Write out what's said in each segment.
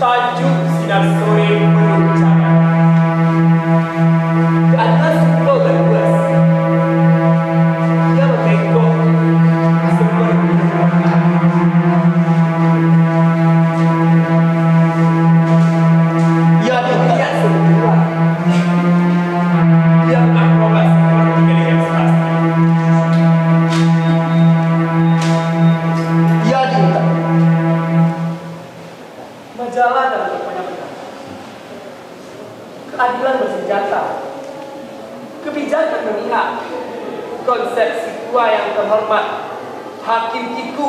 Tajuk sinar sore berbicara. Keadilan simpel dan luas. Ia membengkok seperti ia berteriak semua. Ia akrobat seperti geliat pasti. Ia diutak. Majalah dan banyak benar. Keadilan bersenjata. Kebijakan memihak. Konsep tua yang terhormat. Hakim kiku.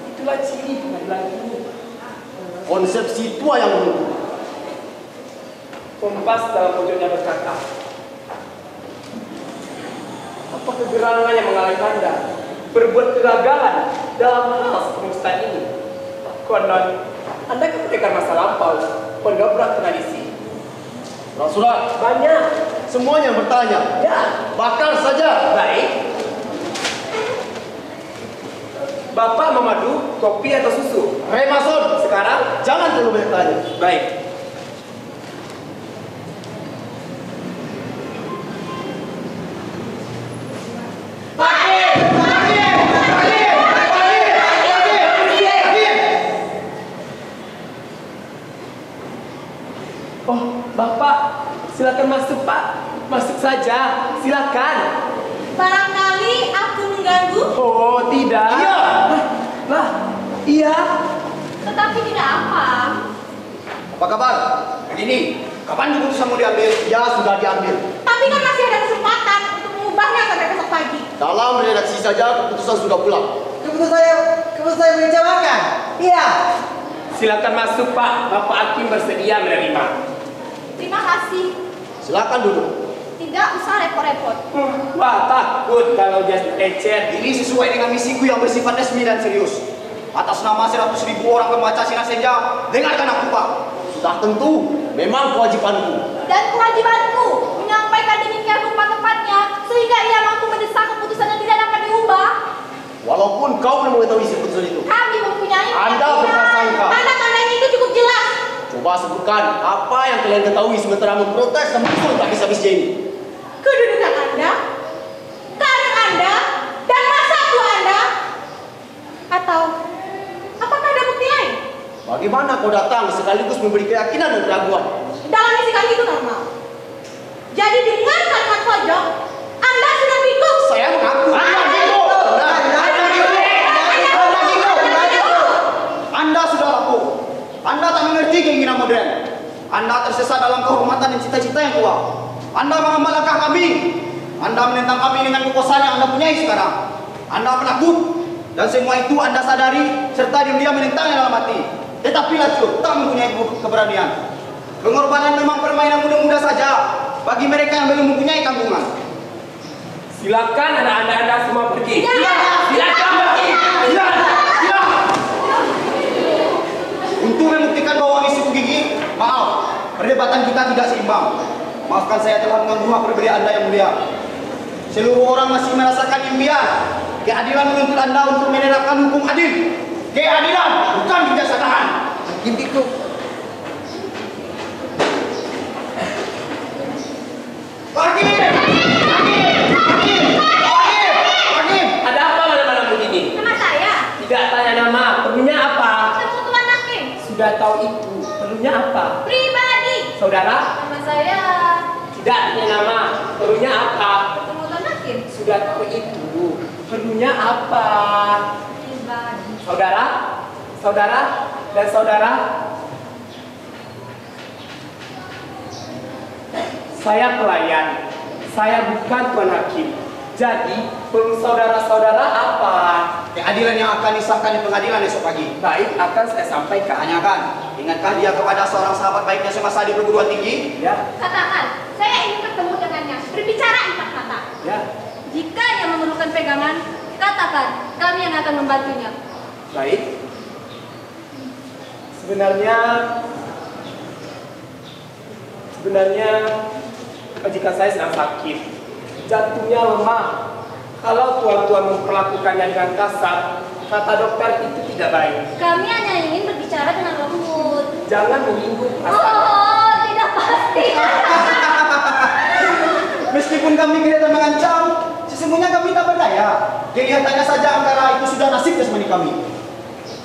Itulah ciri pengadilan ini. Konsep tua yang menunggu. Kompas dalam pojoknya berkata, apa kegerangan yang menghalangi Anda berbuat kegagalan dalam hal seperti ini? Konon, Anda kan pendekar masa lampau, pendobrak tradisi. Surat Banyak. semuanya bertanya. Ya, Bakar saja. baik. Bapak memadu kopi atau susu? Remason, Sekarang? jangan terlalu banyak tanya. Baik. Oh, Bapak, silakan masuk, Pak. Masuk saja, silakan. Barangkali aku mengganggu, Oh, tidak. Iya. Lah, iya. tetapi tidak apa. Apa kabar? Begini, kapan keputusan mau diambil? Ya, sudah diambil. Tapi kan masih ada kesempatan untuk mengubahnya sampai besok pagi. Dalam redaksi saja keputusan sudah pulang. Keputusan mengecewakan. Iya. Silakan masuk, Pak. Bapak Hakim bersedia menerima. Terima kasih. Silakan duduk. Tidak usah repot-repot. Wah, takut kalau dia lecet. Ini sesuai dengan misiku yang bersifat resmi dan serius. Atas nama 100.000 orang pembaca sinar senja, dengarkan aku, Pak. Sudah tentu, memang kewajibanku. Dan kewajibanku menyampaikan demikian tepat-tepatnya sehingga ia mampu mendesak keputusan yang tidak dapat diubah. Walaupun kau belum mengetahui isi keputusan itu. Kami mempunyai Anda keyakinan. berprasangka. Tanda-tandanya itu cukup jelas. Coba sebutkan apa yang kalian ketahui sementara memprotes dan mengusung tak habis-habisnya ini. Kedudukan Anda, karir Anda, dan masa tua Anda. Atau apakah ada bukti lain? Bagaimana kau datang sekaligus memberi keyakinan dan keraguan? Dalam misi kami itu normal. Jadi dengan kalimat pojok, Anda sudah pikuk. Saya mengaku. Anda sudah lapuk. Anda tak mengerti keinginan modern. Anda tersesat dalam kehormatan dan cita-cita yang tua. Anda mengambil langkah kami. Anda menentang kami dengan kekuasaan yang Anda punyai sekarang. Anda penakut. Dan semua itu Anda sadari serta diam-diam menentangnya dalam hati. Tetapi Lacio tak mempunyai keberanian. Pengorbanan memang permainan muda-muda saja bagi mereka yang belum mempunyai tanggungan. Silakan anak-anak Anda semua pergi. Ya. Silakan pergi. Untuk membuktikan bahwa misiku gigi, maaf, perdebatan kita tidak seimbang. Maafkan saya telah mengganggu hak pribadi Anda yang mulia. Seluruh orang masih merasakan impian. Keadilan menuntut Anda untuk menerapkan hukum adil. Keadilan, bukan kebijaksanaan. Hakim pikuk. Hakim! Ada apa malam-malam begini? Nama saya, Tidak tanya nama, perlunya apa? ketemu Tuan Hakim. Sudah tahu itu, perlunya apa? Pribadi. Saudara? Nama saya, Tidak tanya nama, perlunya apa? ketemu Tuan Hakim. Sudah tahu itu, perlunya apa? Pribadi. Saudara? Saudara? Dan saudara? Saya pelayan, saya bukan Tuan Hakim. Jadi, perlu saudara-saudara apa? Keadilan yang akan disahkan di pengadilan esok pagi. Baik, akan saya sampaikan. Tanyakan, ingatkah dia kepada seorang sahabat baiknya semasa di perguruan tinggi? Ya, Katakan, saya ingin ketemu dengannya. Berbicara 4 kata. ya. Jika ia memerlukan pegangan, katakan, kami yang akan membantunya. Baik. Sebenarnya majikan saya sedang sakit. Jantungnya lemah. Kalau tuan-tuan memperlakukannya dengan kasar, kata dokter itu tidak baik. Kami hanya ingin berbicara dengan lembut. jangan menyinggung perasaan. Oh, tidak pasti. Meskipun kami kelihatan mengancam, sesungguhnya kami tak berdaya. Kelihatannya saja antara itu sudah nasib jasmani kami.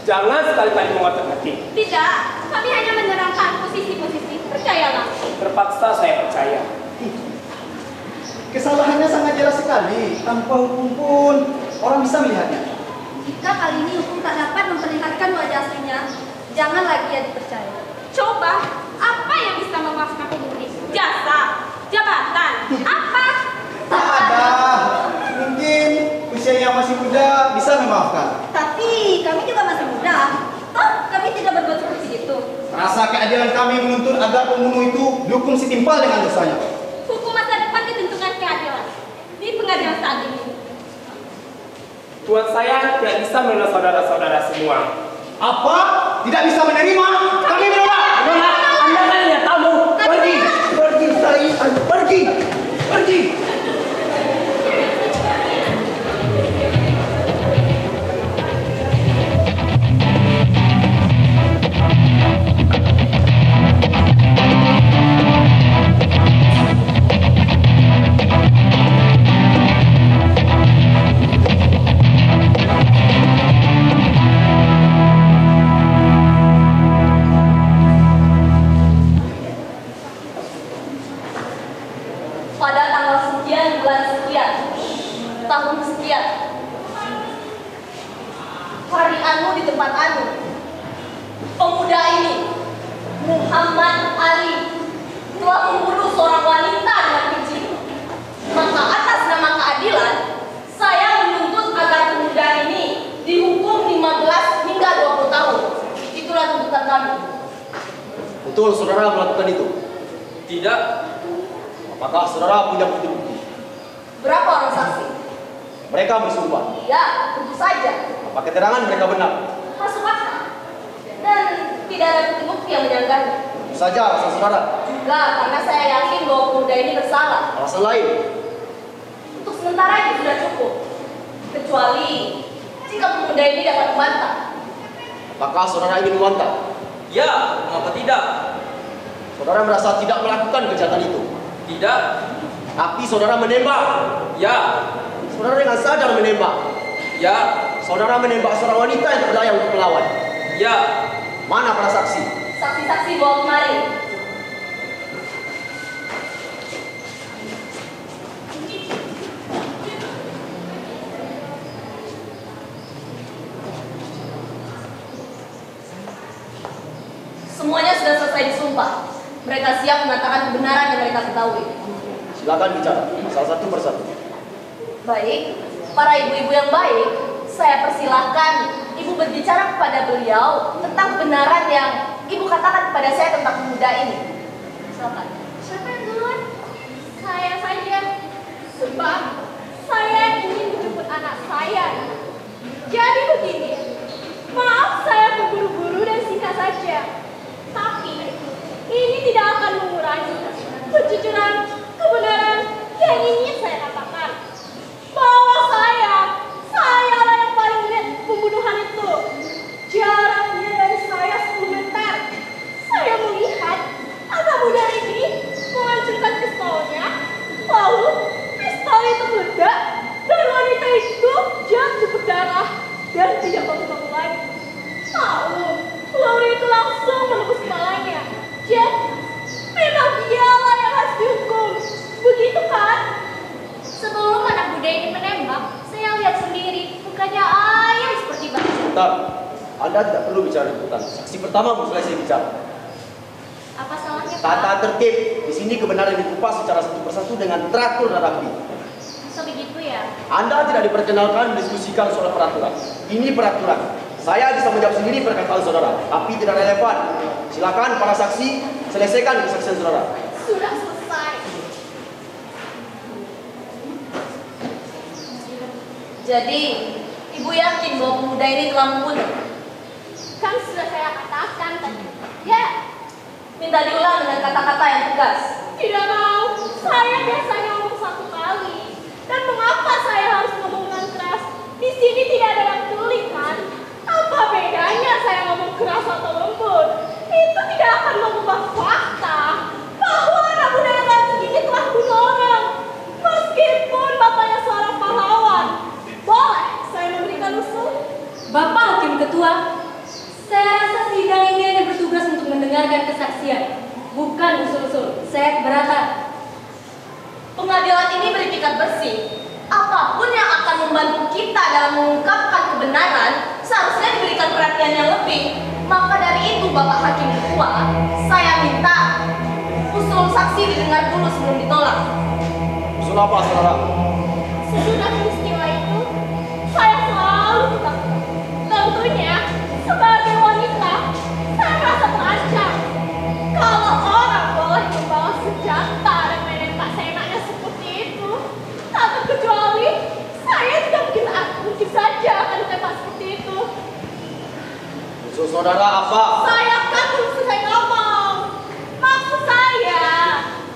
Jangan sekali-kali mengotak-atik. Tidak, kami hanya menerangkan posisi-posisi. Percayalah. Terpaksa saya percaya. Kesalahannya sangat jelas sekali. Tanpa hukum pun orang bisa melihatnya. Jika kali ini hukum tak dapat memperlihatkan wajah aslinya, jangan lagi ya dipercaya. Coba, apa yang bisa memaafkan pemudik? Jasa, jabatan, apa? Tak ada. Mungkin usia yang masih muda bisa memaafkan. Tapi kami juga masih muda. Toh, kami tidak berbuat seperti itu. Rasa keadilan kami menuntut agar pembunuh itu dihukum setimpal dengan dosanya. Hukum masa depan ditentukan keadilan di pengadilan saat ini. Tuan saya tidak bisa menerima saudara-saudara semua. Apa? Tidak bisa menerima? Kami menolak. Menolak? Anda kan hanya tamu. Pergi. Pergi, saya. Pergi. Pergi. Pada tanggal sekian bulan sekian tahun sekian hari anu di tempat anu pemuda ini Muhammad Ali telah membunuh seorang wanita dengan keji. Maka atas nama keadilan saya menuntut agar pemuda ini dihukum 15 hingga 20 tahun. Itulah tuntutan kami. Betul, saudara melakukan itu. Tidak. Apakah saudara punya bukti-bukti? Berapa orang saksi? Mereka bersumpah. Ya, tentu saja. Apa keterangan mereka benar? Masuk akal. Dan tidak ada bukti-bukti yang menyanggahnya. Tentu saja alasan saudara. Juga karena saya yakin bahwa pemuda ini bersalah. Alasan lain? Untuk sementara itu sudah cukup. Kecuali jika pemuda ini dapat membantah. Apakah saudara ingin membantah? Ya, mengapa tidak? Saudara merasa tidak melakukan kejahatan itu? Tidak. Tapi saudara menembak. Ya. Saudara dengan sadar menembak. Ya. Saudara menembak seorang wanita yang berdaya untuk melawan. Ya. Mana para saksi? Saksi-saksi bawa kemari. Semuanya sudah selesai disumpah. Mereka siap mengatakan kebenaran yang mereka ketahui. Silakan bicara, salah satu persatu. Baik, para ibu-ibu yang baik, saya persilahkan ibu berbicara kepada beliau tentang kebenaran yang ibu katakan kepada saya tentang pemuda ini. Silakan. Siapa yang duluan? Saya saja. Sebab saya ingin menjemput anak saya. Jadi begini, maaf saya terburu-buru dan singkat saja. Tapi ini tidak akan mengurangi kejujuran, kebenaran yang ingin saya katakan. Bahwa saya lah yang paling melihat pembunuhan itu. Jaraknya dari saya 10 meter. Saya melihat anak muda ini menghancurkan pistolnya. Lalu pistol itu meledak dan wanita itu jatuh berdarah dan tidak bangun lagi. Lalu peluru itu langsung menembus kepalanya. Jadi memang dialah yang harus dihukum. Begitu kan? Sebelum anak muda ini menembak, saya lihat sendiri mukanya ayam seperti batu. Sebentar, Anda tidak perlu bicara ikutan. Saksi pertama belum selesai bicara. Apa salahnya, Pak? Tata tertib. Di sini kebenaran dikupas secara satu persatu dengan teratur dan rapi. So begitu ya? Anda tidak diperkenalkan mendiskusikan soal peraturan. Ini peraturan. Saya bisa menjawab sendiri perkataan saudara, tapi tidak relevan. Silakan para saksi selesaikan kesaksian saudara. Sudah selesai. Jadi, ibu yakin bahwa pemuda ini telah membunuh? Kan sudah saya katakan tadi. Ya. Minta diulang dengan kata-kata yang tegas. Tidak mau. Saya biasanya ngomong satu kali. Dan mengapa saya harus ngomong dengan keras? Di sini tidak ada yang tulis kan? Apa bedanya saya ngomong keras atau lembut? Itu tidak Ketua, saya rasa sidang ini hanya bertugas untuk mendengarkan kesaksian, bukan usul-usul. Saya keberatan. Pengadilan ini beretikat bersih. Apapun yang akan membantu kita dalam mengungkapkan kebenaran seharusnya diberikan perhatian yang lebih. Maka dari itu, Bapak Hakim Ketua, saya minta usul saksi didengar dulu sebelum ditolak. Usul apa, saudara? Sesudah peristiwa itu, saya selalu ketakutan. Tentunya, sebagai wanita, saya merasa terancam. Kalau orang boleh membawa senjata dan menembak seenaknya seperti itu, tak terkecuali saya tidak mungkin saja akan ditembak seperti itu. Usul saudara apa? Saya kan belum selesai ngomong. Maksud saya,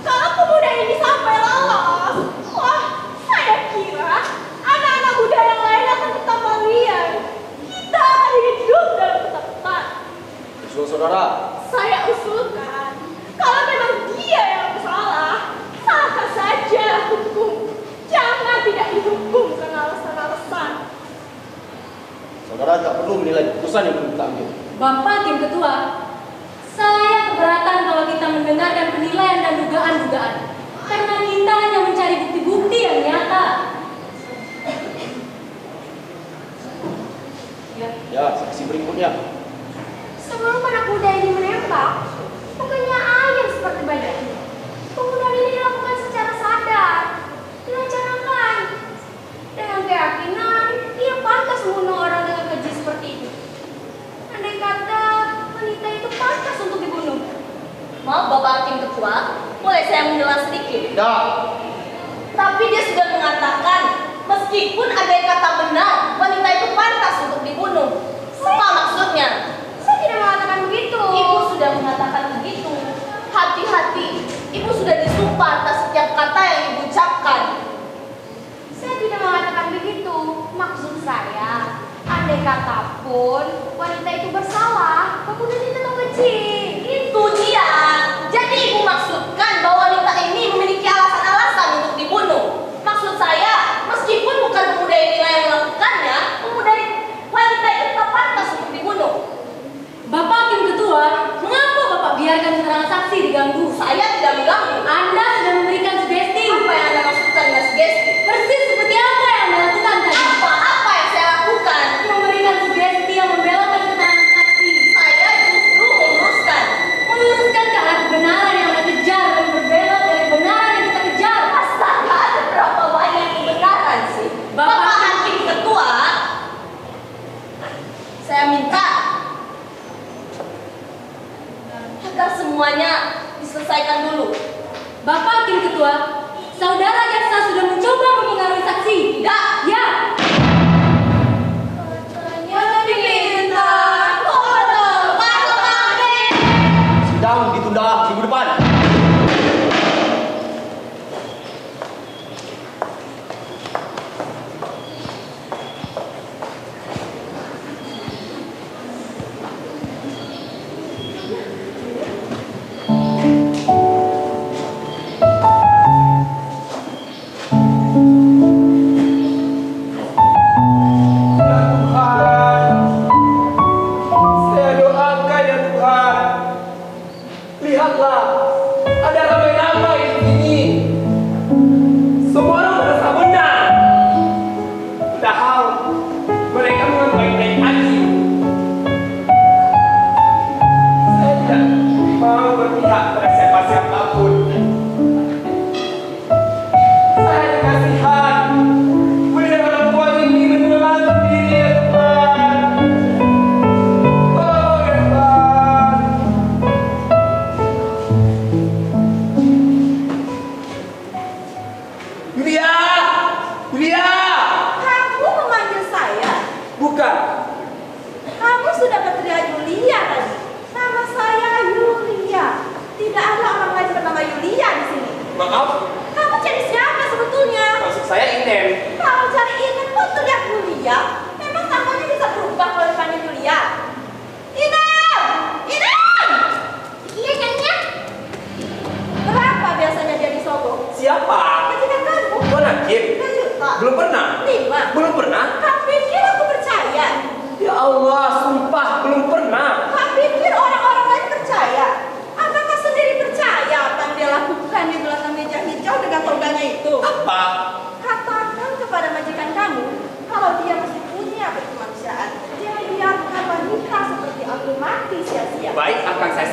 kalau pemuda ini sampai lolos, wah, saya kira anak-anak muda yang lain akan bertambah liar. Kita akan hidup dalam ketakutan. Usul saudara? Saya usulkan, kalau memang dia yang bersalah, salahkan saja hukum. Jangan tidak dihukum karena alasan-alasan. Saudara tak perlu menilai keputusan yang belum kita ambil. Bapak Hakim Ketua, saya keberatan kalau kita mendengarkan penilaian dan dugaan-dugaan. Karena kita hanya mencari bukti-bukti yang nyata. Ya, saksi berikutnya. Sebelum anak muda ini menembak, bukannya ayam seperti badannya. Pembunuhan ini dilakukan secara sadar, direncanakan, dengan keyakinan ia pantas membunuh orang dengan keji seperti itu. Andai kata wanita itu pantas untuk dibunuh. Maaf Bapak Hakim Ketua, boleh saya menjelaskan sedikit? Tidak. Tapi dia sudah mengatakan, meskipun ada kata benar, wanita itu pantas untuk dibunuh. Apa maksudnya? Saya tidak mengatakan begitu. Ibu sudah mengatakan begitu. Hati-hati, Ibu sudah disumpah atas setiap kata yang Ibu ucapkan. Saya tidak mengatakan begitu. Maksud saya, andai kata pun wanita itu bersalah, kemudian itu tetap keji. Itu dia. Jadi Ibu maksudkan bahwa wanita ini memiliki alasan-alasan untuk dibunuh. Maksud saya, meskipun bukan pemuda ini yang melakukannya, wanita itu tetap pantas untuk dibunuh. Bapak Hakim Ketua, mengapa Bapak biarkan keterangan saksi diganggu? Saya tidak mengganggu. Anda sudah memberikan sugesti. Apa yang Anda maksudkan dengan sugesti? Persis seperti apa yang Anda lakukan tadi. Apa yang saya lakukan? Memberikan sugesti yang membelokkan keterangan saksi. Saya justru meluruskan. Meluruskan ke arah kebenaran yang Anda kejar dan berbelok dari kebenaran yang kita kejar. Astaga, ada berapa banyak kebenaran sih? Bapak Hakim Ketua, saya minta agar semuanya diselesaikan dulu. Bapak Hakim Ketua, saudara jaksa sudah mencoba mempengaruhi saksi. Tidak. Ya. Sidang ditunda minggu depan.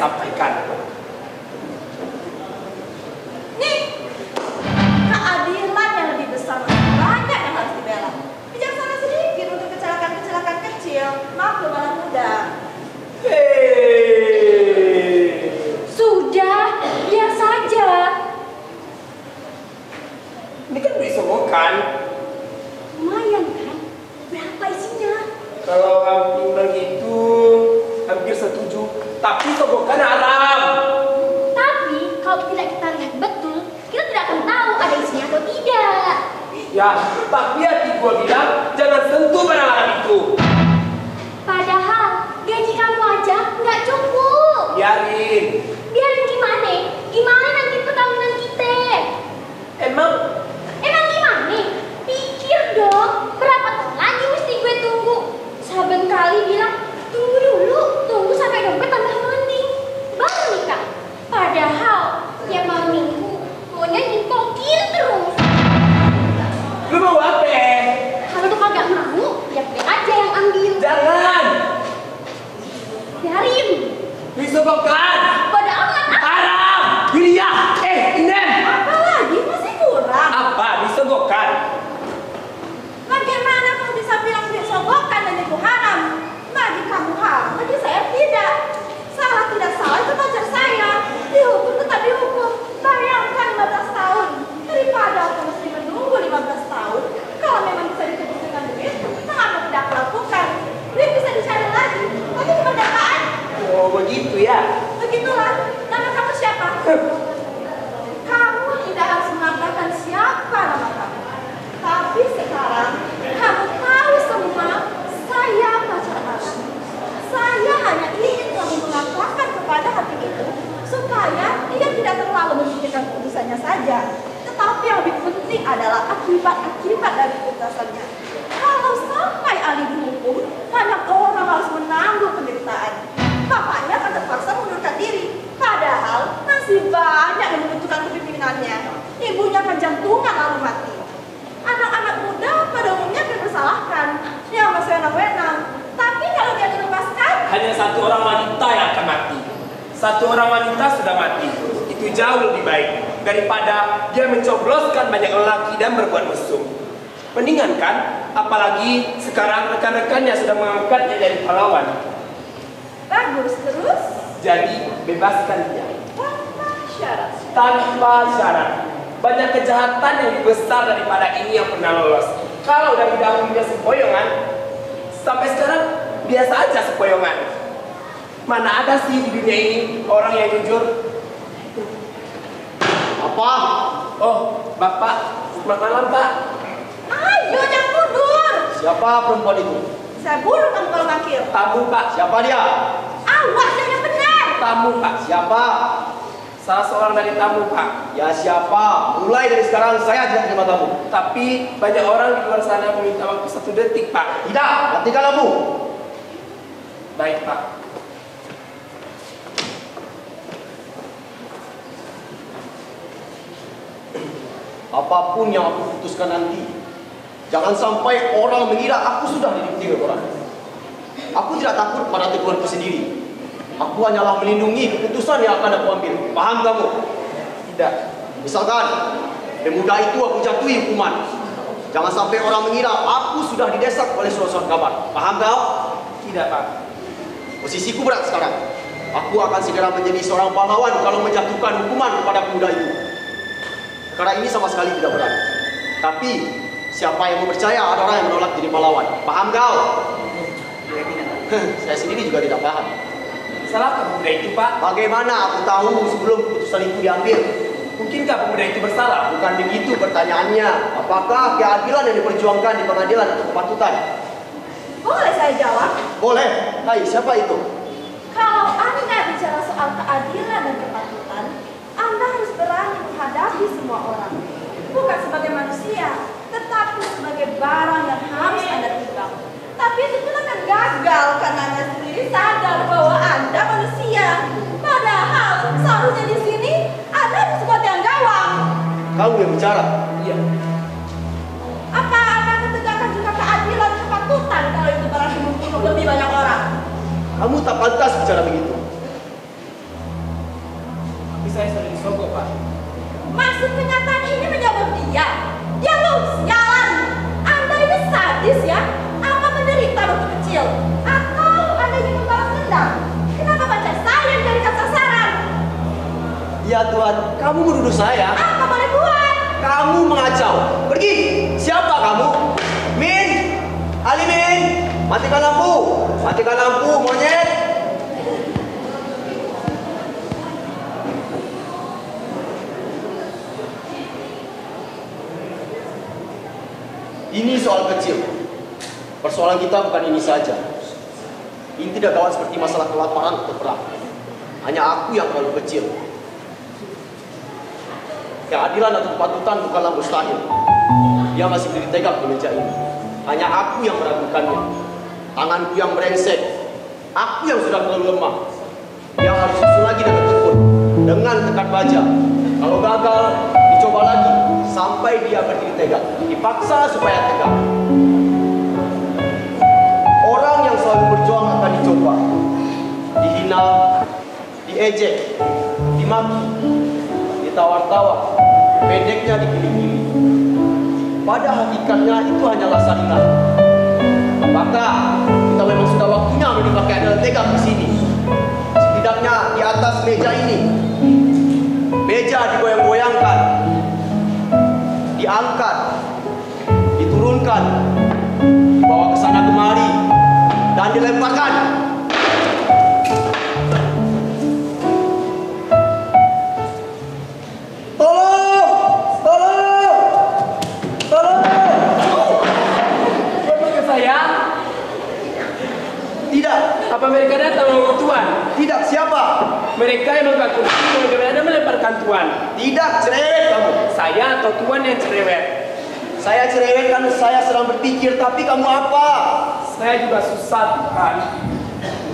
sampaikan. Nih, keadilan yang lebih besar banyak yang harus dibela. Bijaksana sedikit untuk kecelakaan-kecelakaan kecil, maklum anak muda. Sudah, biar saja. Ini kan disogokan. Lumayan kan? Berapa isinya? Kalau kamu bilang itu hampir setuju, tapi sogokan haram. Tapi kalau tidak kita lihat betul, kita tidak akan tahu ada isinya atau tidak. Ya, tapi hati gua bilang jangan sentuh barang haram itu. Padahal gaji kamu aja nggak cukup. Biarin. Biarin gimana? Gimana nanti perkawinan kita? Emang Gimana? Pikir dong, berapa tahun lagi mesti gue tunggu? Saben kali bilang, tunggu dulu, tunggu sampai dompet tambah mending, baru nikah. Padahal tiap malam minggu maunya nyimpokin terus. lu mau apa? Kalau tuh kagak mau, ya gue aja yang ambil. Jangan. Biarin. Disogokan. Pada amat, Haram. Wilia. Inem. apa lagi masih kurang? Apa? Disogokan. Bagaimana kamu bisa bilang disogokan dan itu haram? Bagi kamu haram, bagi saya tidak. Salah tidak salah itu pacar saya. Dihukum tetap dihukum. Bayangkan 15 tahun. Daripada aku mesti menunggu 15 tahun. Kalau memang bisa ditebus dengan duit, mengapa tidak aku lakukan? Duit bisa dicari lagi. Tapi kemerdekaan. Oh begitu ya. Begitulah. Nama kamu siapa? Kamu tidak harus mengatakan siapa nama kamu. Tapi sekarang kamu tahu semua saya pacar Alam. Saya hanya ingin kamu mengatakan kepada hati itu supaya dia tidak terlalu memikirkan keputusannya saja. Tetapi yang lebih penting adalah akibat-akibat dari keputusannya. Kalau sampai Ali dihukum, banyak orang harus menanggung penderitaan. Bapaknya akan terpaksa mengundurkan diri. Padahal masih banyak yang membutuhkan kepimpinannya. Ibunya akan jantungan lalu mati. Anak-anak muda pada umumnya dipersalahkan. Dia masih wenang-wenang. Tapi kalau dia dilepaskan, Hanya satu orang wanita yang akan mati. Satu orang wanita sudah mati. Itu jauh lebih baik daripada dia mencobloskan banyak lelaki dan berbuat mesum. Mendingan kan? Apalagi sekarang rekan-rekannya sudah mengangkatnya jadi pahlawan. bagus terus. Jadi bebaskan dia Tanpa syarat. tanpa syarat. Banyak kejahatan yang lebih besar daripada ini yang pernah lolos. Kalau dari dahulunya sempoyongan, sampai sekarang biasa aja sempoyongan. Mana ada sih di dunia ini orang yang jujur? Apa? Oh, Bapak, selamat malam, Pak. Ayo jangan mundur. Siapa perempuan itu? Saya bunuh kamu kalau makil. Tamu, Pak. Siapa dia? Awas yang benar. Tamu, Pak. Siapa? Salah seorang dari tamu, Pak. Ya siapa? Mulai dari sekarang saya tidak terima tamu. Tapi banyak orang di luar sana meminta waktu 1 detik, Pak. Tidak, hentikan kamu. Baik, Pak. Apapun yang aku putuskan nanti, jangan sampai orang mengira aku sudah dididik orang. Aku tidak takut pada teguhanku sendiri. Aku hanyalah melindungi keputusan yang akan aku ambil. Paham kamu? Tidak. Misalkan, pemuda itu aku jatuhi hukuman. Jangan sampai orang mengira aku sudah didesak oleh surat-surat kabar. Paham kau? Tidak, Pak. Posisiku berat sekarang. Aku akan segera menjadi seorang pahlawan kalau menjatuhkan hukuman kepada pemuda itu. Karena ini sama sekali tidak berat. Tapi, siapa yang mau percaya ada orang yang menolak jadi pahlawan. Paham kau? Saya sendiri juga tidak paham. Salahkah pemuda itu, Pak? Bagaimana aku tahu sebelum keputusan itu diambil? Mungkinkah pemuda itu bersalah? Bukan begitu pertanyaannya. Apakah keadilan yang diperjuangkan di pengadilan atau kepatutan? Boleh saya jawab? Boleh. Hai, siapa itu? Kalau Anda bicara soal keadilan dan kepatutan, Anda harus berani menghadapi semua orang. Bukan sebagai manusia, tetapi sebagai barang yang harus Anda timbang. Tapi itu pun akan gagal karena Anda sendiri sadar bahwa Anda manusia. Padahal seharusnya di sini Anda harus seperti yang gawang. Kamu yang bicara. Iya. Apa Anda akan tegakkan juga keadilan dan kepatutan kalau itu berarti membunuh lebih banyak orang? Kamu tak pantas bicara begitu. saya sudah disogok, Pak. Maksud kenyataan ini menyogok dia? Dia mau sialan. Anda ini sadis ya? Apa menderita waktu kecil? Atau Anda ingin membalas dendam? Kenapa pacar saya yang jadikan sasaran? Ya Tuhan, kamu menuduh saya. Apa boleh buat? Kamu mengacau. Pergi. Siapa kamu? Min. Ali Min. Matikan lampu. Matikan lampu, monyet. Ini soal kecil. Persoalan kita bukan ini saja. Ini tidak gawat seperti masalah kelaparan atau perang. Hanya aku yang terlalu kecil. Keadilan atau kepatutan bukanlah mustahil. Dia masih berdiri tegak di meja ini. Hanya aku yang meragukannya. Tanganku yang brengsek. Aku yang sudah terlalu lemah. Dia harus susul lagi dengan tekun, dengan tekan baja. Kalau gagal, dicoba lagi sampai dia berdiri tegak. Dipaksa supaya tegak. Orang yang selalu berjuang akan dicoba, dihina, diejek, dimaki, ditawar-tawar, pendeknya dipilih-pilih. Pada hakikatnya itu hanyalah saringan. Maka kita memang sudah waktunya menimba keadaan tegak di sini. Setidaknya di atas meja ini, meja digoyang-goyangkan, diangkat, diturunkan, dibawa ke sana kemari, dan dilemparkan. Apa mereka datang mau Tuan? Tidak, siapa? Mereka yang mengaku bagaimana melemparkan Tuan. Tidak, cerewet kamu. Saya atau Tuan yang cerewet? Saya cerewet kan saya sedang berpikir, tapi kamu apa? Saya juga susah Tuhan.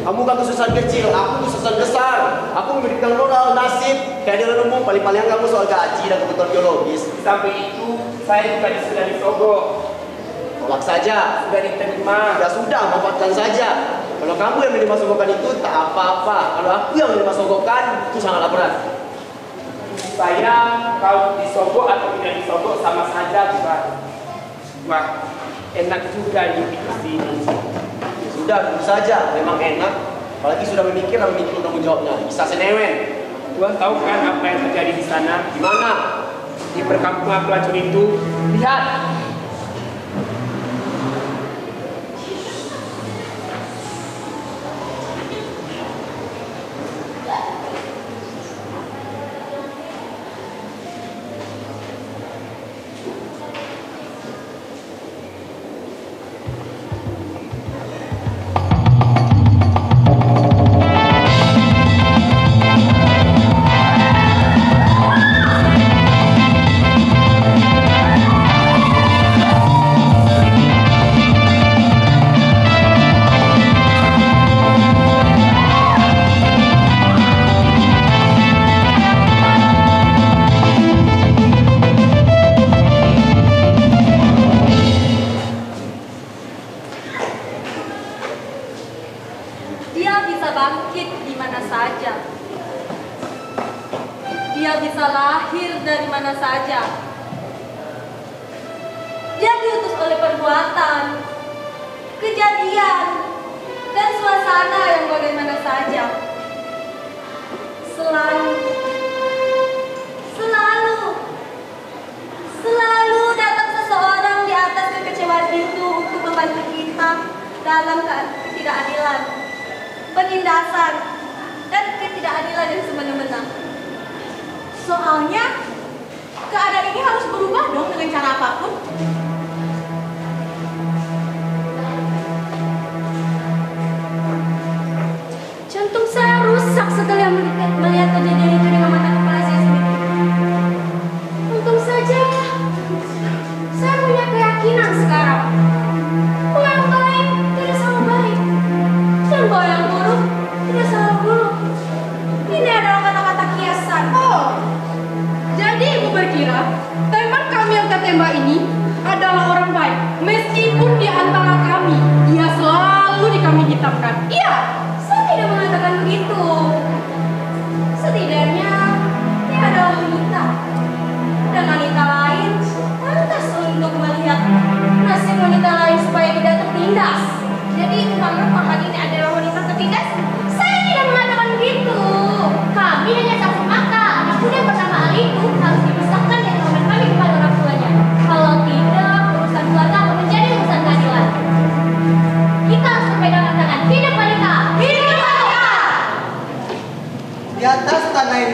Kamu kan kesusahan kecil, aku kesusahan besar. Aku memberikan modal, nasib, keadilan umum, paling-paling kamu soal gaji dan kebutuhan biologis. Sampai itu, saya juga sudah disogok. Tolak saja. Sudah diterima. Ya sudah, manfaatkan saja. Kalau kamu yang menerima sogokan itu tak apa-apa. Kalau aku yang menerima sogokan itu sangatlah berat. Saya kalau disogok atau tidak disogok sama saja Tuhan. Wah, enak juga hidup di sini. Ya sudah, tentu saja. Memang enak. Apalagi sudah memikir dan memikir tanggung jawabnya. Bisa senewen. Tuhan tahu kan apa yang terjadi di sana? Di mana? Di perkampungan pelacur itu. Lihat.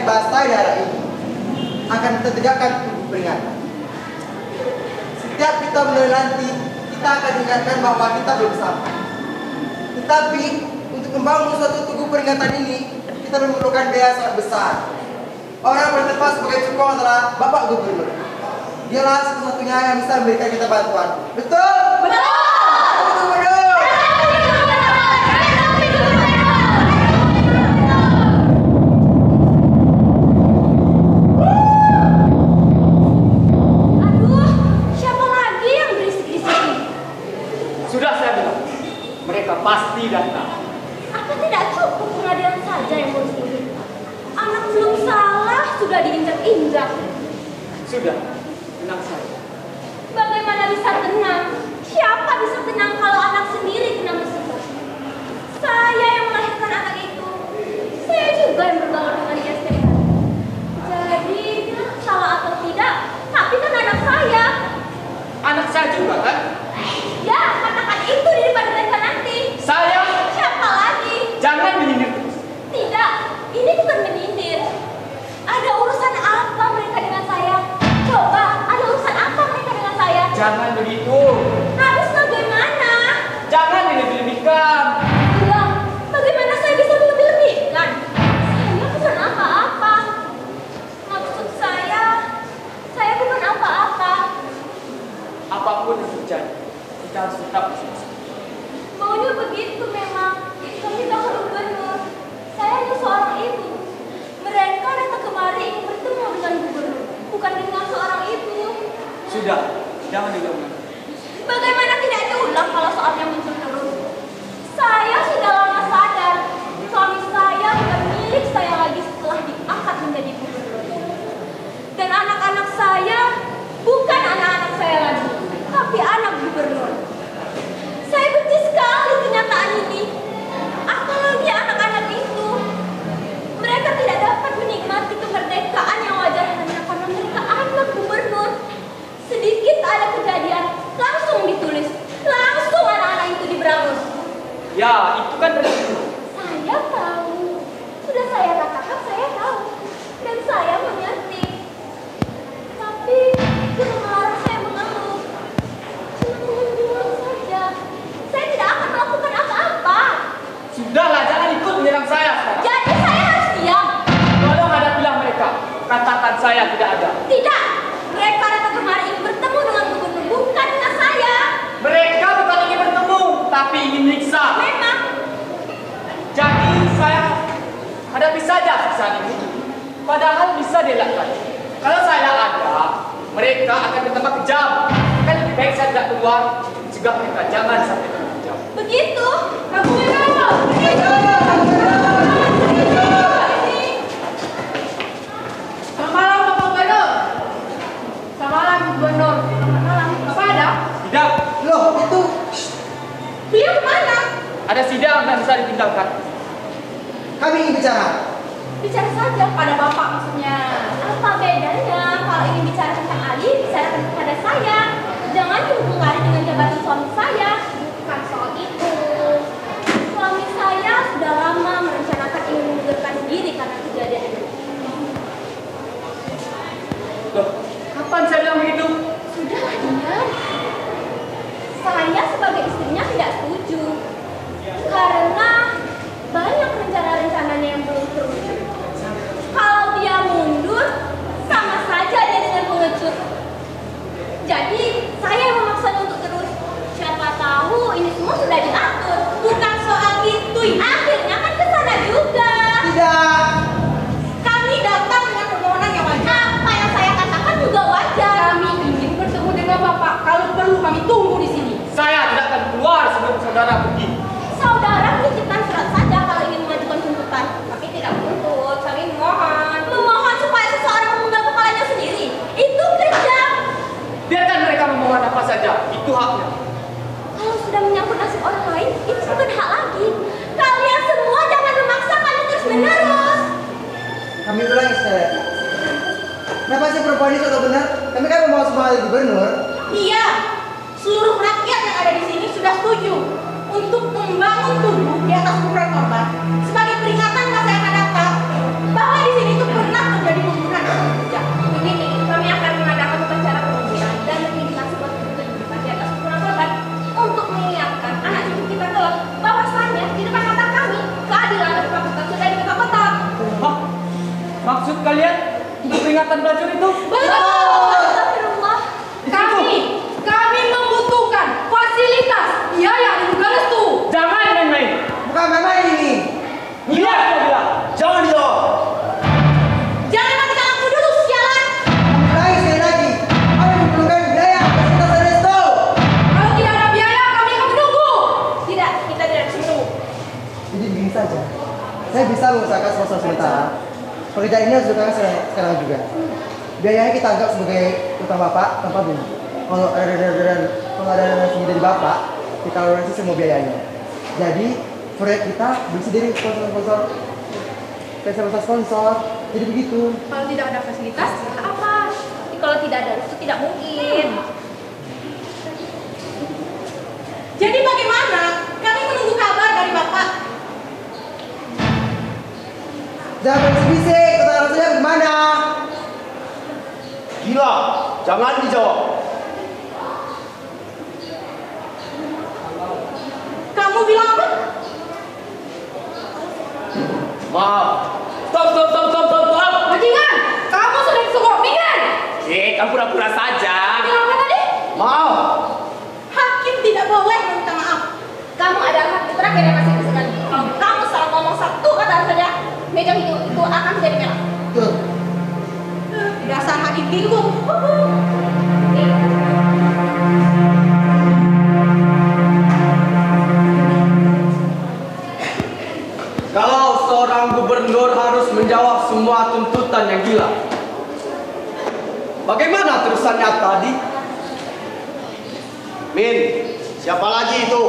dibasahi darah ini akan kita tegakkan tubuh peringatan. Setiap kita mulai nanti, kita akan ingatkan bahwa kita belum sampai. Tetapi untuk membangun suatu tugu peringatan ini, kita memerlukan biaya sangat besar. Orang yang bertempat sebagai cukong adalah Bapak Gubernur. Dialah satu-satunya yang bisa memberikan kita bantuan. Betul? Betul! Bapak Gubernur! Aduh, siapa lagi yang berisik di sini? Sudah saya bilang, mereka pasti datang. Apa tidak cukup pengadilan saja yang ngurus ini? Anak belum salah sudah diinjak-injak. Sudah, tenang saja. Bagaimana bisa tenang? Siapa bisa tenang kalau anak sendiri kena musibah? Saya yang melahirkan anak itu. Saya juga yang bergaul dengan dia setiap hari. Jadi, salah atau tidak, tapi kan anak saya. Anak saya juga kan? Ya, katakan itu di depan mereka nanti. Saya, Siapa lagi? jangan menyindir terus. Tidak, ini bukan menyindir. Ada urusan apa mereka dengan saya? Coba, ada urusan apa mereka dengan saya? Jangan begitu. Harus bagaimana? Jangan dilebih-lebihkan. Bilang, bagaimana saya bisa melebih-lebihkan? Saya bukan apa-apa. Maksud saya bukan apa-apa. Apapun yang terjadi, kita harus tetap bersama. Maunya begitu memang. Tapi Bapak Gubernur, saya hanya seorang ibu. Mereka datang kemari ingin bertemu dengan gubernur, bukan dengan seorang ibu. Sudah, jangan diulang. Bagaimana tidak diulang kalau soalnya muncul terus? Saya sudah lama sadar, suami saya bukan milik saya lagi setelah diangkat menjadi gubernur. Dan anak-anak saya bukan anak-anak saya lagi, tapi anak gubernur. Saya benci sekali kenyataan ini. Apalagi anak-anak itu. Mereka tidak dapat menikmati kemerdekaan yang wajar hanya karena mereka anak gubernur. Sedikit ada kejadian, langsung ditulis. Langsung anak-anak itu diberangus. Ya, itu kan resiko. Saya tahu. Sudah saya katakan saya tahu. Dan saya mengerti. Tapi jangan melarang saya mengeluh. Cuma mengeluh saja. Saya tidak akan melakukan apa-apa. Sudahlah, jangan ikut menyerang saya sekarang. Jadi saya harus diam. Tolong hadapilah mereka. Katakan saya tidak ada. Tidak. Mereka datang kemari ingin bertemu dengan gubernur, bukan dengan saya. Mereka bukan ingin bertemu, tapi ingin menyiksa. Memang. Jadi saya hadapi saja siksaan ini. Padahal bisa dielakkan. Kalau saya ada, mereka akan bertambah kejam. Kan lebih baik saya tidak keluar, cegah mereka jangan sampai terkejam. Begitu. Kamu memang. Begitu. Selamat malam Bapak Gubernur. Selamat malam Gubernur. Selamat malam. Bapak ada? Tidak, Loh, itu Beliau kemana? ada sidang dan bisa ditinggalkan. kami ingin bicara. Bicara saja pada Bapak maksudnya. Apa bedanya kalau ingin bicara tentang Ali, bicarakan kepada saya. Jangan dihubungkan dengan jabatan suami saya. Bukan soal itu. Suami saya sudah lama merencanakan ingin mengundurkan diri karena kejadian itu. Loh, kapan saya bilang begitu? Sudahlah diam. Saya sebagai istrinya tidak setuju. Karena banyak rencana-rencananya yang belum terwujud. Kalau dia mundur, sama saja dia dengan pengecut. Jadi, saya yang memaksanya untuk terus. Siapa tahu ini semua sudah diatur. Bukan soal itu. Akhirnya kan ke sana juga. Tidak. Kami datang dengan permohonan yang wajar. Apa yang saya katakan juga wajar. Kami ingin bertemu dengan Bapak. Kalau perlu kami tunggu di sini. Saya tidak akan keluar sebelum saudara pergi. Saudara menitipkan surat saja kalau ingin mengajukan tuntutan. Tapi tidak menuntut, kami memohon. Memohon supaya seseorang memenggal kepalanya sendiri. Itu kejam. Biarkan mereka memohon apa saja, itu haknya. Kalau sudah menyangkut nasib orang lain, itu bukan hak lagi. Kalian semua jangan memaksa kami terus menerus. Kami ulangi sekali. Kenapa sih perempuan ini sudah benar? Kami kan membawa semua dari gubernur. Iya, seluruh rakyat yang ada di sini sudah setuju untuk membangun tubuh di atas kuburan korban sebagai peringatan masa yang akan datang bahwa di sini itu pernah peringatan pelacur itu? Astagfirullah. Kami membutuhkan fasilitas biaya di Duga Restu. Jangan main-main. Bukan main-main ini. Iya, saya bilang. Jangan dijawab. Jangan matikan aku dulu, sialan. Sekali lagi. Kami memerlukan biaya fasilitas resto. Kalau tidak ada biaya, kami akan menunggu. Tidak, kita tidak bisa menunggu. Jadi begini saja. Saya bisa mengusahakan sponsor sementara. Pekerjaan ini harus dilakukan sekarang juga. Biayanya kita anggap sebagai utang bapak tanpa bunga. Kalau ada dana dari bapak, kita lunasi semua biayanya. Jadi proyek kita berisi dari sponsor. Jadi begitu. Kalau tidak ada fasilitas, apa? Kalau tidak ada itu tidak mungkin. Jadi bagaimana? Kami menunggu kabar dari bapak. Jangan berisik-bisik, keterangan saya gimana? Gila, jangan dijawab. Kamu bilang apa? Maaf. Stop. Bajingan, kamu sudah disuruh minggir. Kamu pura-pura saja. Bilang apa tadi? Maaf. Hakim tidak boleh meminta maaf. Kamu adalah hakim terakhir yang masih kesukaan. Kalau kamu salah ngomong satu kata saja, meja itu akan menjadi merah. Tuh. Dasar hakim bingung. Kalau seorang gubernur harus menjawab semua tuntutan yang gila, bagaimana terusannya tadi? Min, siapa lagi itu?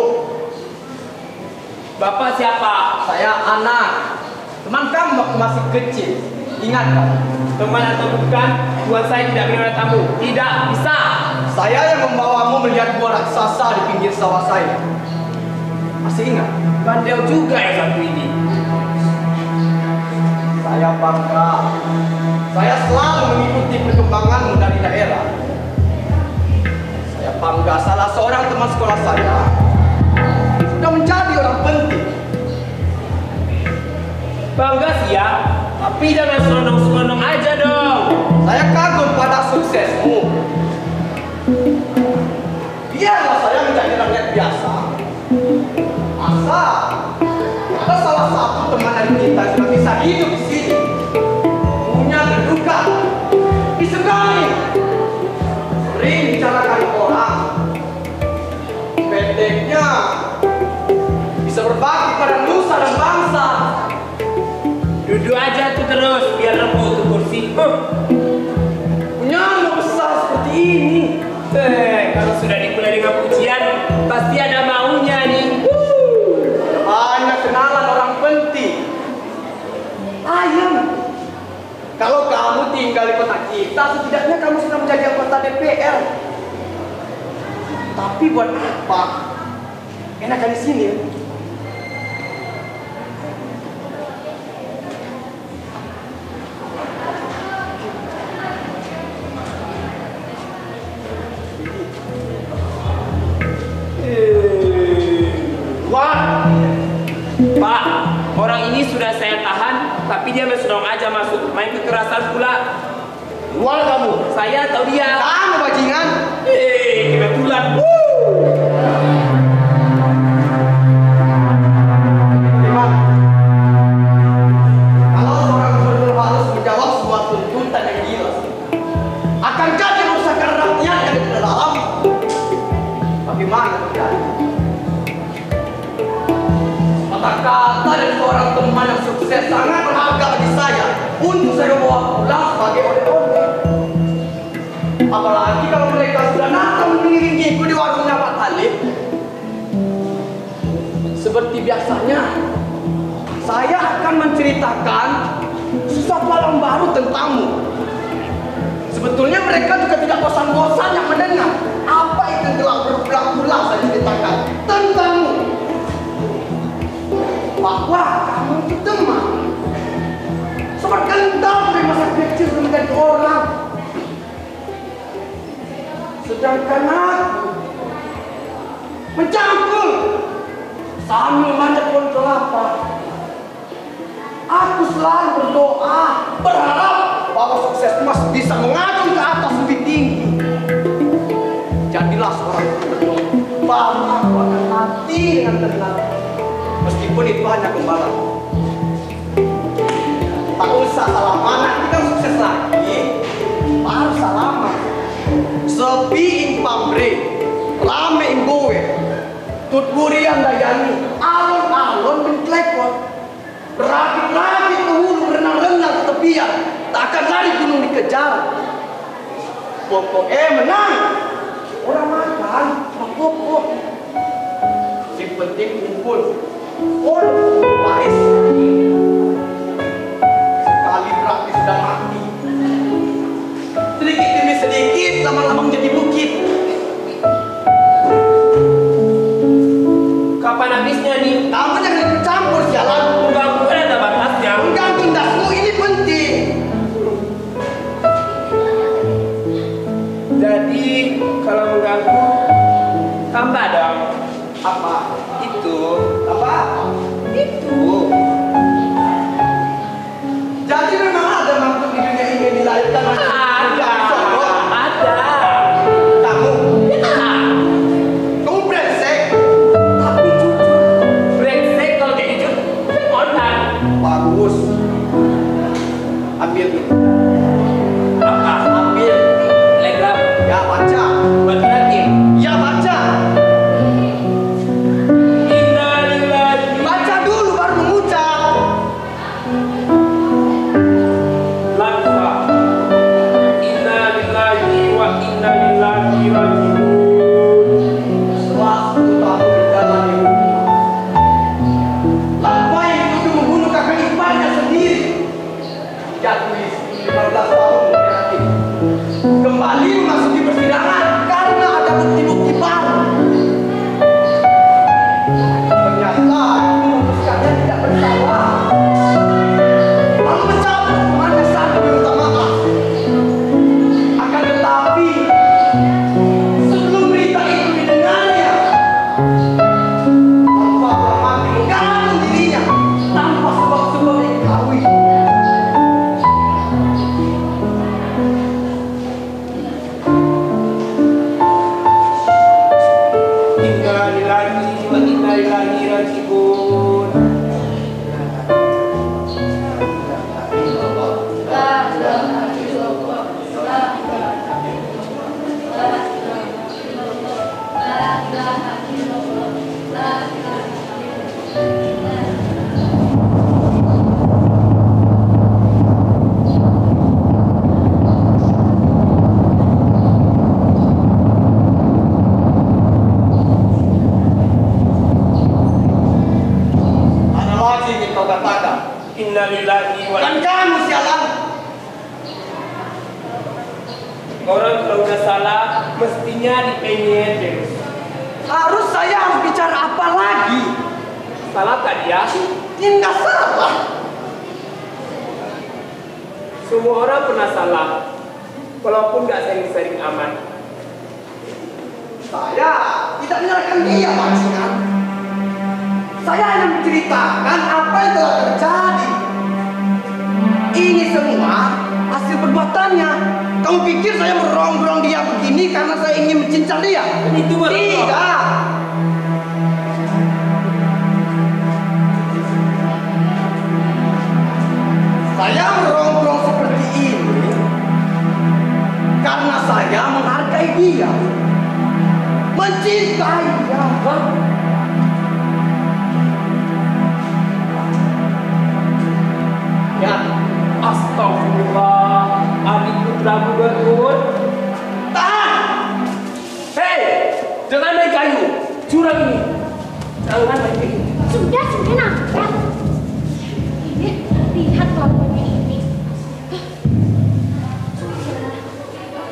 Bapak siapa? Saya anak, teman kamu waktu masih kecil. Ingat kan? Teman atau bukan, tuan saya tidak menerima tamu. Tidak bisa. Saya yang membawamu melihat buah raksasa di pinggir sawah saya. Masih ingat? Bandel juga yang satu ini. Saya bangga. Saya selalu mengikuti perkembanganmu dari daerah. Saya bangga salah seorang teman sekolah saya sudah menjadi orang penting. Bangga sih ya, tapi jangan selonong-selonong aja dong. Saya kagum pada suksesmu. Biarlah saya menjadi rakyat biasa. Asal ada salah satu teman dari kita yang sudah bisa hidup di sini, punya kedudukan, disegani, sering bicarakan orang, pendeknya bisa berbagi pada nusa dan bangsa. Duduk aja tuh terus, biar lembut tuh kursi. Punya anak besar seperti ini. Kalau sudah dimulai dengan pujian, pasti ada maunya nih. Banyak kenalan orang penting. Ayam. Kalau kamu tinggal di kota kita, setidaknya kamu sudah menjadi anggota DPR. Tapi buat apa? Enakan di sini. Pak, orang ini sudah saya tahan, tapi dia senang aja masuk, main kekerasan pula. Keluar kamu. Saya atau dia? Kamu bajingan. Kebetulan. Kalau seorang gubernur harus menjawab sebuah tuntutan yang gila, akan jadi merusakan rakyat yang di dalam. Bagaimana terjadi? Kata-kata dari seorang teman yang sukses sangat berharga bagi saya untuk saya bawa pulang sebagai oleh-oleh. Apalagi kalau mereka sudah datang mengiringiku di warungnya Pak Talib. Seperti biasanya, saya akan menceritakan sesuatu hal baru tentangmu. Sebetulnya mereka juga tidak bosan-bosan yang mendengar apa itu yang telah berulang-ulang saya ceritakan tentangmu. Bahwa kamu itu teman sempat kental dari masa kecil menjadi orang. Sedangkan aku mencangkul sambil manjat pohon kelapa. Aku selalu berdoa, berharap bahwa Bahwa sukses masih bisa mengacung ke atas lebih tinggi. Jadilah seorang gubernur, bahwa aku akan mati dengan tenang. Meskipun itu hanya gembala. Tak usah salaman, nanti kan sukses lagi. Baru salaman. Sepi ing pamre, lame ing gowe. Tutburian dayani, alon-alon mentlekot. Berakit-rakit ke hulu, berenang-renang ke tepian. Tak akan lari gunung dikejar. Pokoknya menang. Orang makan, pokok. Si penting kumpul. Waris. Sekali berarti sudah mati. Sedikit demi sedikit, lama-lama menjadi bukit. Kapan habisnya nih? Kamu jangan ikut campur jalan. Mengganggu kan ada batasnya. Mengganggu dasmu ini penting. Jadi kalau mengganggu tambah dong. Apa? Itu. Apa? Itu. Jadi memang ada makhluk di dunia ini dilahirkan Ada. Ada. Kamu Ya. Kamu brengsek. Tapi jujur. Brengsek kalau kayak jujur. Orang. Bagus. Ambil ini. Apa? Ambil. Telegram. Ya baca. Buat nanti. Ya baca. Innalillahi. Baca dulu baru mengucap. Laksa. Innalillahi wa inna ilaihi raji'un. Sewaktu kamu berjalan di rumah, Lampai itu membunuh kakak iparnya sendiri. Jatuh istri 15 tahun berarti. Kembali memasuki persidangan karena ada bukti-bukti baru. Ternyata itu memutuskannya tidak bersalah. Lalu mencabut hukumannya sambil minta maaf. Akan tetapi sebelum berita itu didengarnya, tanpa mati menggantung dirinya tanpa sebab-sebab yang diketahui. Innalillahi wa inna ilaihi raji'un. Ada lagi yang kau katakan. Innalillahi wa Kan kamu sialan. Orang kalau udah salah mestinya dipenyet terus. Harus saya harus bicara apa lagi? Salah kan dia? Tidak salah. Semua orang pernah salah, walaupun nggak sering-sering aman. Saya tidak menyalahkan dia, bajingan. Saya hanya menceritakan apa yang telah terjadi. Ini semua hasil perbuatannya. Kamu pikir saya merongrong dia begini karena saya ingin mencincang dia? Itu baru. Tidak. Saya merongrong seperti ini karena saya menghargai dia, mencintai dia. Ya, astagfirullah, adik putramu betul. Tahan! Hei, jangan main kayu, curang ini. Jangan main kayu. Sudah nampak. Lihat kelakuannya ini.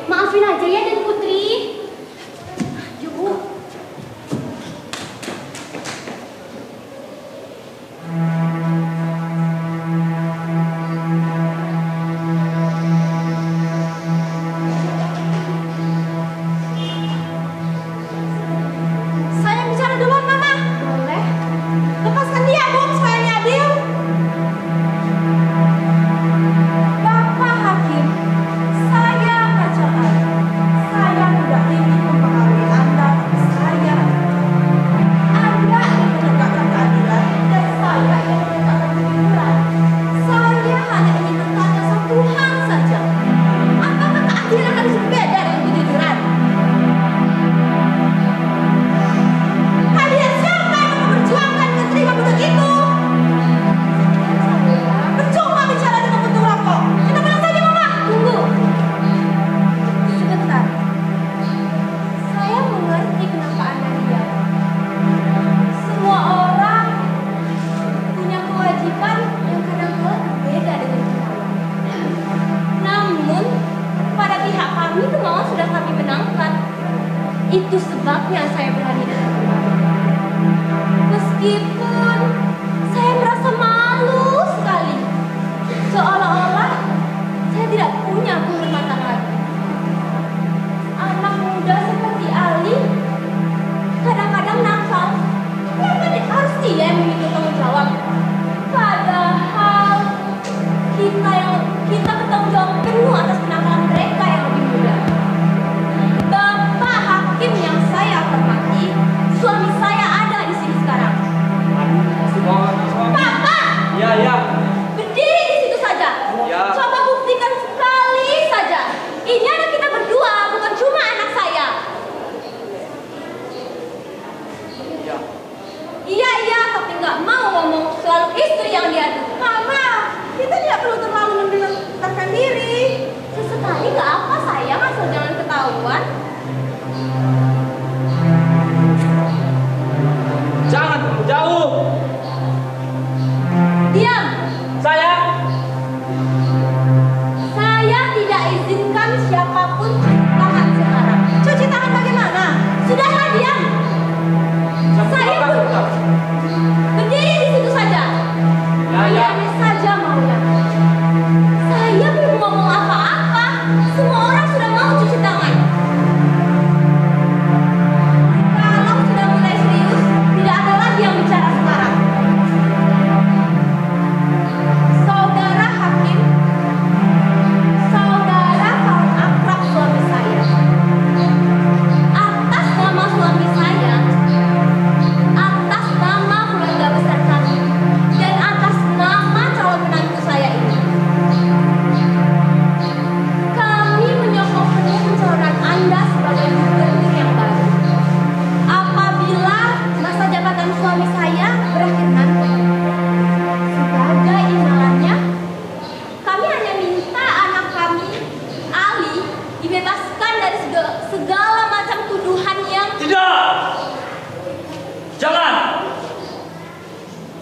Maafin aja ya Den Putri. Yuk. Saya bicara duluan, Mama. Boleh. Lepaskan dia, Bu, supaya ini adil. Itu sebabnya saya berani datang kemari. Meskipun saya merasa malu sekali, seolah-olah saya tidak punya kehormatan lagi. Anak muda seperti Ali kadang-kadang nakal. Kenapa harus dia yang memikul tanggung jawab? Padahal kita bertanggung jawab penuh atas kenakalan mereka yang lebih muda. Bapak hakim yang saya hormati, suami saya ada di sini sekarang. Papa! Ya. Berdiri di situ saja. Ya. Coba buktikan sekali saja. Ini anak kita berdua, bukan cuma anak saya. Iya, tapi nggak mau ngomong selalu istri yang diadu. Mama, kita tidak perlu terlalu membesarkan diri. Sesekali nggak apa sayang, asal jangan ketahuan. Jangan jauh. Diam. Saya Tidak izinkan siapapun cuci tangan sekarang. Cuci tangan bagaimana? Sudahlah diam. Saya pun berdiri di situ saja. Ya. Aneh saja maunya. Saya belum ngomong apa-apa. Semua orang sudah mau cuci tangan. Kalau sudah mulai serius, tidak ada lagi yang bicara sekarang. Saudara hakim, saudara kawan akrab suami saya, atas nama suami saya, atas nama keluarga besar kami, dan atas nama calon menantu saya ini, kami menyokong penuh pencalonan Anda sebagai gubernur yang baru. Apabila masa jabatan suami saya berakhir nanti, sebagai imbalannya, kami hanya minta anak kami, Ali, dibebaskan dari segala macam tuduhan yang... tidak. Jangan.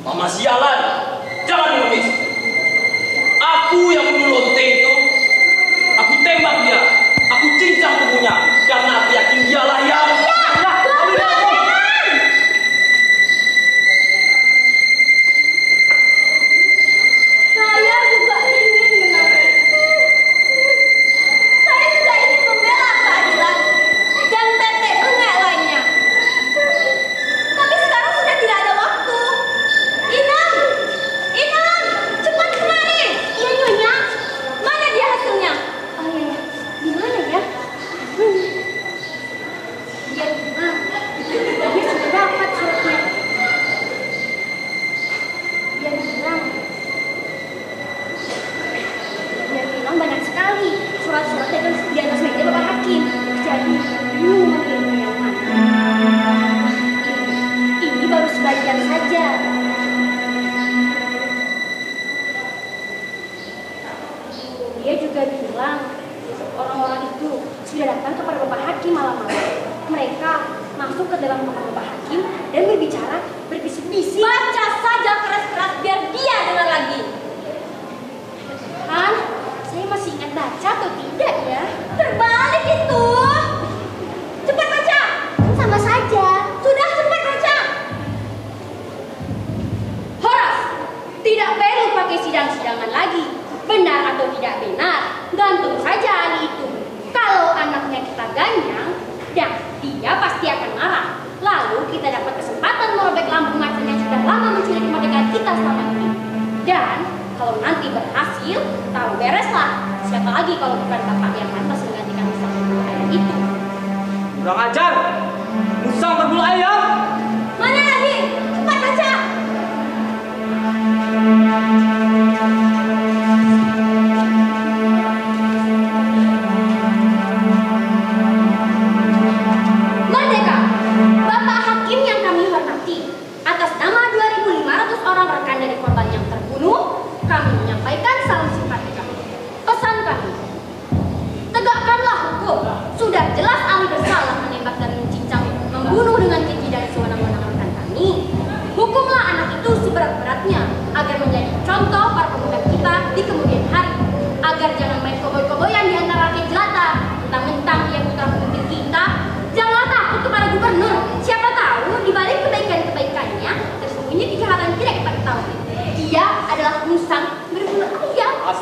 Mama sialan. Jangan menangis. Aku yang bunuh lonte itu. Aku tembak dia. Aku cincang tubuhnya karena aku yakin dialah yang... Saya juga ingin menangis. Saya juga ingin membela keadilan dan tetek bengek lainnya. Tapi sekarang sudah tidak ada waktu. Inam, cepat kemari. Iya, Nyonya. Mana dia hasilnya? Oh iya, di mana ya? Dia bilang, dia sudah dapat suratnya. Dia bilang banyak sekali surat-surat di atas meja Bapak Hakim. Jadi, bingung memilih yang mana. Ini baru sebagian saja. Dia juga bilang orang-orang itu sudah datang kepada Bapak Hakim malam-malam. Mereka masuk ke dalam kamar Bapak Hakim dan berbicara berbisik-bisik. Baca saja keras-keras biar dia dengar lagi. Han, saya masih ingat baca atau tidak ya? Terbalik itu. Cepat baca. Sama saja. Sudah cepat baca. Horas, tidak perlu pakai sidang-sidangan lagi. Benar atau tidak benar, gantung saja Ali itu. Kalau anaknya kita ganyang, dan dia pasti akan marah. Lalu kita dapat kesempatan merobek lambung macan yang sudah lama mencuri kemerdekaan kita selama ini. Dan kalau nanti berhasil, tahu bereslah. Siapa lagi kalau bukan bapak yang pantas menggantikan Musa berbulu ayam itu? Kurang ajar. Musa berbulu ayam. Mana lagi? Cepat baca. Merdeka, Bapak Hakim yang kami hormati, atas nama 2.500 orang rekan dari korban yang terbunuh, kami menyampaikan salam simpati kami. Pesan kami, tegakkanlah hukum. Sudah jelas Ali bersalah menembak dan mencincang, membunuh dengan keji dan sewenang-wenang rekan kami. Hukumlah anak itu seberat-beratnya agar menjadi contoh para pemuda kita di kemudian hari. Agar jangan main koboi-koboyan di antara rakyat jelata. Mentang-mentang dia putra pemimpin kita, janganlah takut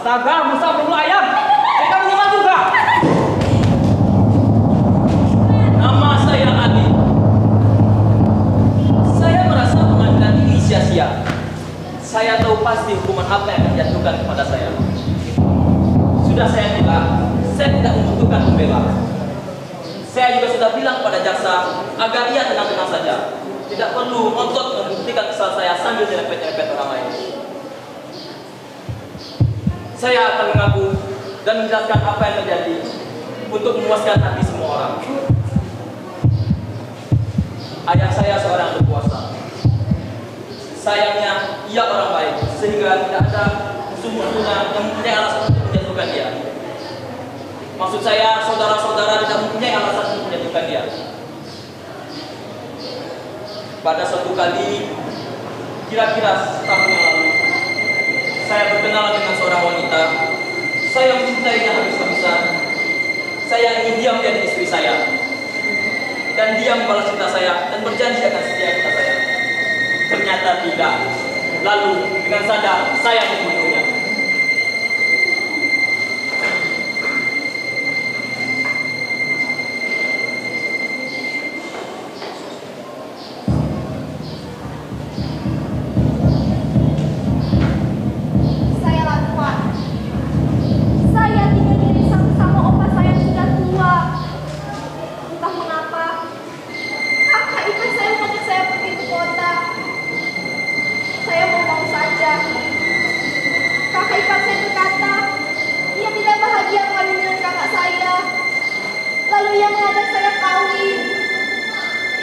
Astaga, Musa berbulu ayam. Mereka menyimpan juga. Nama saya Adi. Saya merasa pengadilan ini sia-sia. Saya tahu pasti hukuman apa yang dijatuhkan kepada saya. Sudah saya bilang, saya tidak membutuhkan pembela. Saya juga sudah bilang kepada jaksa agar ia tenang-tenang saja. Tidak perlu ngotot membuktikan kesalahan saya sambil nyerempet-nyerempet orang lain. Saya akan mengaku dan menjelaskan apa yang terjadi untuk memuaskan hati semua orang. Ayah saya seorang berkuasa. Sayangnya, ia orang baik, sehingga tidak ada musuh-musuhnya yang mempunyai alasan untuk menjatuhkan dia. Maksud saya, saudara-saudara tidak mempunyai alasan untuk menjatuhkan dia. Pada suatu kali, kira-kira setahun yang lalu, saya berkenalan dengan seorang wanita. Saya mencintainya habis-habisan. Saya ingin dia menjadi istri saya. Dan dia membalas cinta saya dan berjanji akan setia kepada saya. Ternyata tidak. Lalu dengan sadar saya membunuhnya. Saya Latwa. Saya tinggal di desa bersama opa saya yang sudah tua. Entah mengapa, kakak ipar saya mengajak saya pergi ke kota. Saya mau saja. Kakak ipar saya berkata, ia tidak bahagia kawin dengan kakak saya. Lalu ia mengajak saya kawin.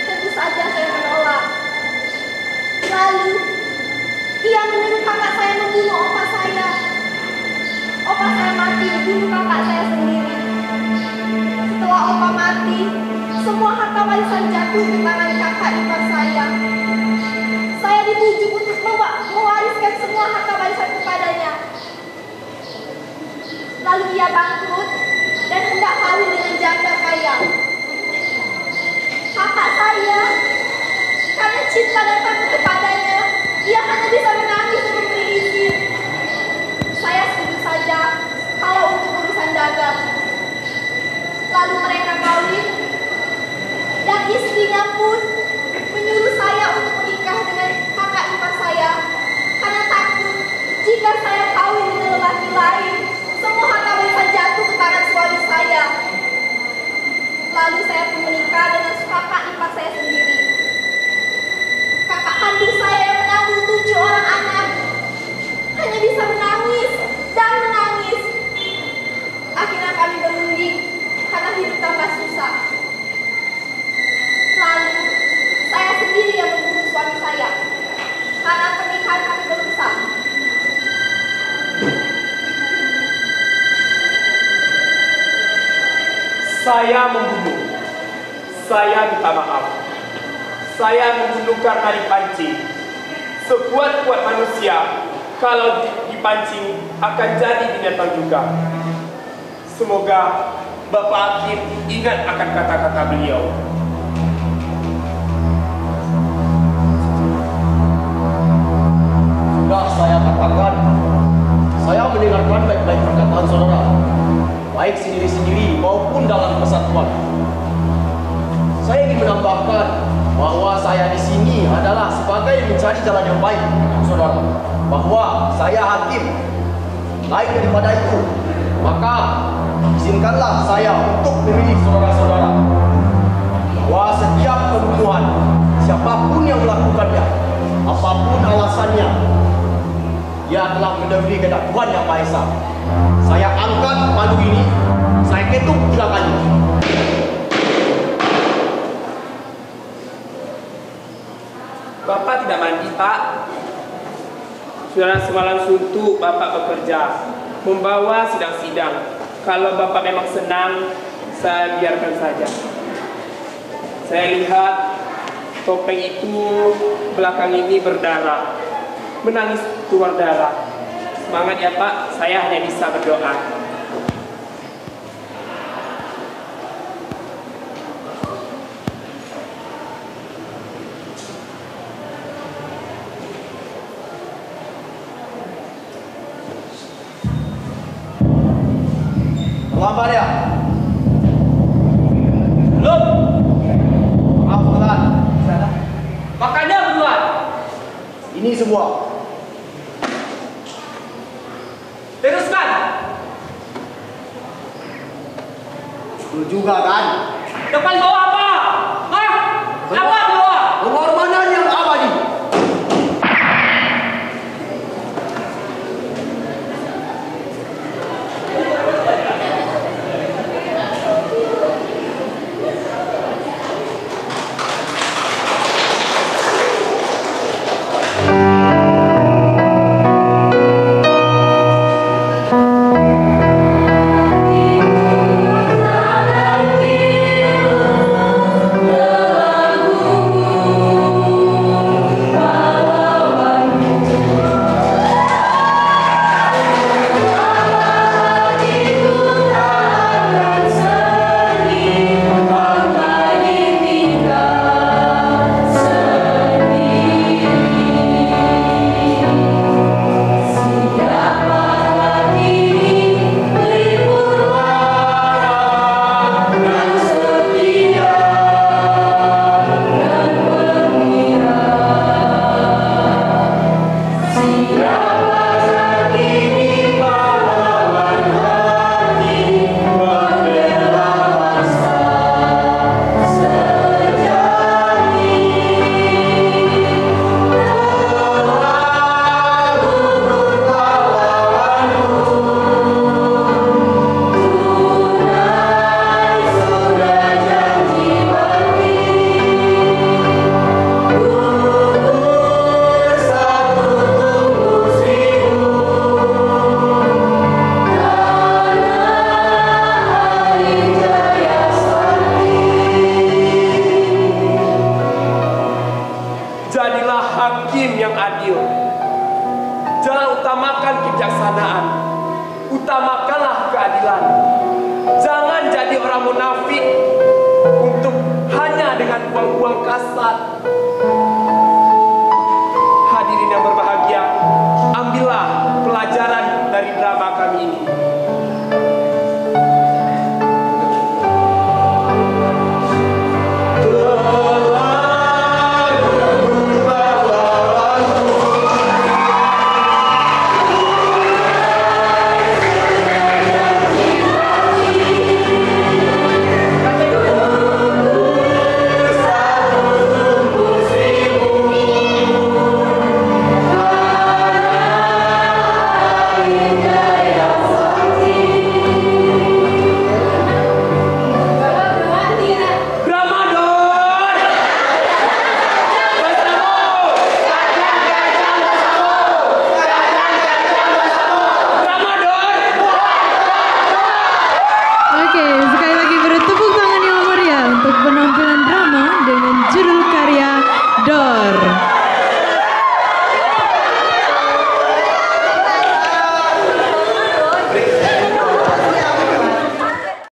Tentu saja saya menolak. Lalu, ia menyuruh kakak saya membunuh opa saya. Opa saya mati dibunuh kakak saya sendiri. Setelah opa mati, semua harta warisan jatuh ke tangan kakak ipar saya. Saya dibujuk untuk mewariskan semua harta warisan kepadanya. Lalu ia bangkrut dan hendak kawin dengan janda kaya. Kakak saya, karena cinta dan takut kepadanya, ia hanya bisa menangis dan memberi izin. Saya setuju saja kalau untuk urusan dagang. Lalu mereka kawin, dan istrinya pun menyuruh saya untuk menikah dengan kakak ipar saya karena takut jika saya kawin dengan lelaki lain, semua harta warisan jatuh ke tangan suami saya. Lalu saya pun menikah dengan kakak ipar saya sendiri. Kakak kandung saya yang menanggung 7 orang anak hanya bisa menangis dan menangis. Akhirnya kami berunding karena hidup tambah susah. Lalu saya sendiri yang membunuh suami saya karena pernikahan kami belum sah. Saya membunuh. Saya minta maaf. Saya membunuh karena dipancing. Sekuat-kuat manusia, kalau dipancing akan jadi binatang juga. Semoga Bapak Hakim ingat akan kata-kata beliau. Sudah saya katakan, saya mendengarkan baik-baik perkataan saudara, baik sendiri-sendiri maupun dalam persatuan. Saya ingin menambahkan bahwa saya di sini adalah sebagai mencari jalan yang baik, saudara. Bahwa saya hakim. Lain daripada itu, maka izinkanlah saya untuk memilih saudara-saudara bahwa setiap pembunuhan, siapapun yang melakukannya, apapun alasannya, dia telah mendahului kehendak Tuhan Yang Maha Esa. Saya angkat palu ini, saya ketuk tilakannya. Bapak tidak mandi, Pak. Sudah semalam suntuk Bapak bekerja, membawa sidang-sidang. Kalau Bapak memang senang, saya biarkan saja. Saya lihat topeng itu belakang ini berdarah, menangis keluar darah. Semangat ya Pak, saya hanya bisa berdoa. Terlambat ya? Belum. Maaf Tuan. Makanya buruan. Ini semua. Teruskan. Betul juga kan? Depan bawah apa? Hah? Apa bawah? Pengorbanan yang abadi. Jadilah hakim yang adil. Jangan utamakan kebijaksanaan. Utamakanlah keadilan. Jangan jadi orang munafik untuk hanya dengan buang-buang kasar